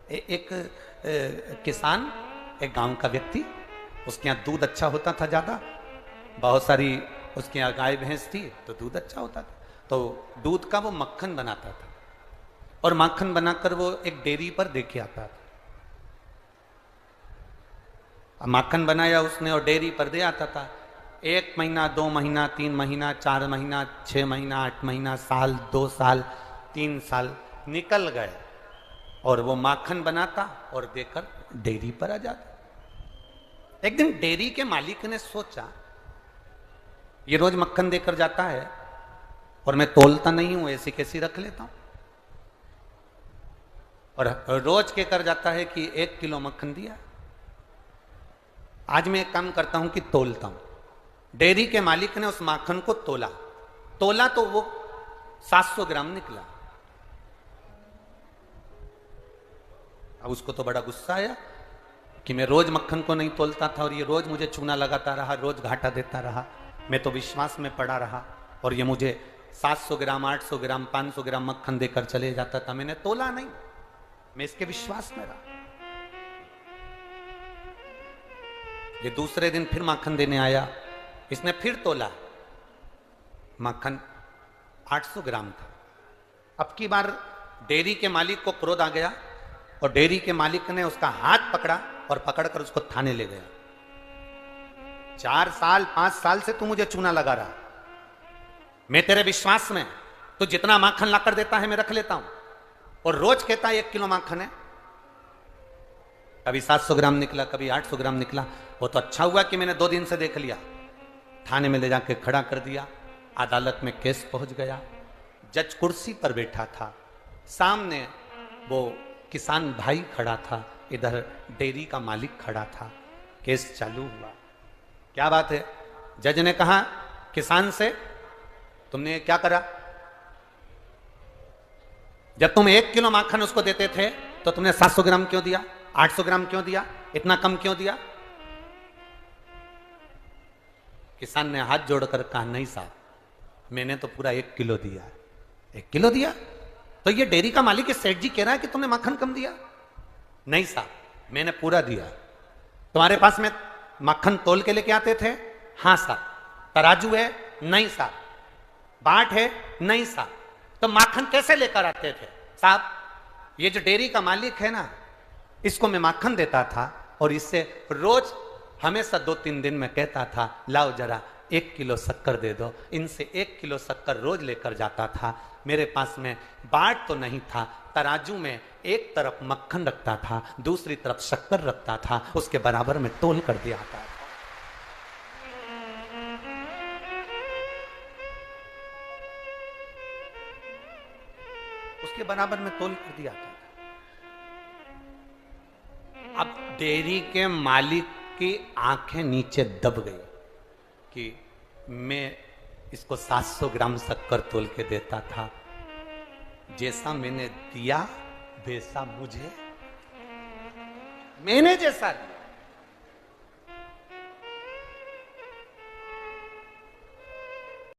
एक किसान, एक गांव का व्यक्ति, उसके यहाँ दूध अच्छा होता था ज़्यादा, बहुत सारी उसके यहाँ गाय भैंस थी तो दूध अच्छा होता था। तो दूध का वो मक्खन बनाता था और मक्खन बनाकर वो एक डेयरी पर देके आता था। मक्खन बनाया उसने और डेयरी पर दे आता था। 1 महीना, 2 महीना, 3 महीना, 4 महीना, 6 महीना, 8 महीना, साल, 2 साल, 3 साल निकल गए और वो माखन बनाता और देकर डेयरी पर आ जाता। एक दिन डेयरी के मालिक ने सोचा, ये रोज मक्खन देकर जाता है और मैं तोलता नहीं हूं, ऐसी कैसी रख लेता हूं। और रोज के कर जाता है कि 1 किलो मक्खन दिया, आज मैं एक काम करता हूं कि तोलता हूं। डेयरी के मालिक ने उस माखन को तोला तो वो 700 ग्राम निकला। अब उसको तो बड़ा गुस्सा आया कि मैं रोज मक्खन को नहीं तोलता था और ये रोज मुझे चूना लगाता रहा, रोज घाटा देता रहा, मैं तो विश्वास में पड़ा रहा और ये मुझे 700 ग्राम, 800 ग्राम, 500 ग्राम मक्खन देकर चले जाता था, मैंने तोला नहीं, मैं इसके विश्वास में रहा। ये दूसरे दिन फिर माखन देने आया, इसने फिर तोला, माखन 800 ग्राम था। अब की बार डेयरी के मालिक को क्रोध आ गया और डेयरी के मालिक ने उसका हाथ पकड़ा और पकड़कर उसको थाने ले गया। 4 साल 5 साल से तू मुझे चूना लगा रहा, मैं तेरे विश्वास में, तू जितना माखन लाकर देता है मैं रख लेता हूं और रोज कहता है 1 किलो माखन है। कभी 700 ग्राम निकला, कभी 800 ग्राम निकला। वो तो अच्छा हुआ कि मैंने 2 दिन से देख लिया। थाने में ले जाके खड़ा कर दिया, अदालत में केस पहुंच गया। जज कुर्सी पर बैठा था, सामने वो किसान भाई खड़ा था, इधर डेयरी का मालिक खड़ा था। केस चालू हुआ। क्या बात है? जज ने कहा किसान से, तुमने क्या करा? जब तुम 1 किलो माखन उसको देते थे तो तुमने 700 ग्राम क्यों दिया, 800 ग्राम क्यों दिया, इतना कम क्यों दिया? किसान ने हाथ जोड़कर कहा, नहीं साहब, मैंने तो पूरा 1 किलो दिया। 1 किलो दिया? तो ये डेयरी का मालिक सेठ जी कह रहा है कि तुमने माखन कम दिया। नहीं साहब, मैंने पूरा दिया। तुम्हारे पास में माखन तोल के लेके आते थे? हाँ साहब। तराजू है? नहीं साहब। बाट है? नहीं साहब। तो माखन कैसे लेकर आते थे? साहब, ये जो डेयरी का मालिक है ना, इसको मैं माखन देता था और इससे रोज हमेशा 2-3 दिन में कहता था, लाओ जरा 1 किलो शक्कर दे दो। इनसे 1 किलो शक्कर रोज लेकर जाता था। मेरे पास में बाट तो नहीं था, तराजू में एक तरफ मक्खन रखता था, दूसरी तरफ शक्कर रखता था, उसके बराबर में तोल कर दिया था। उसके बराबर में तोल कर दिया था। अब डेयरी के मालिक की आंखें नीचे दब गई कि मैं इसको 700 ग्राम शक्कर तोल के देता था, जैसा मैंने दिया वैसा मैंने जैसा दिया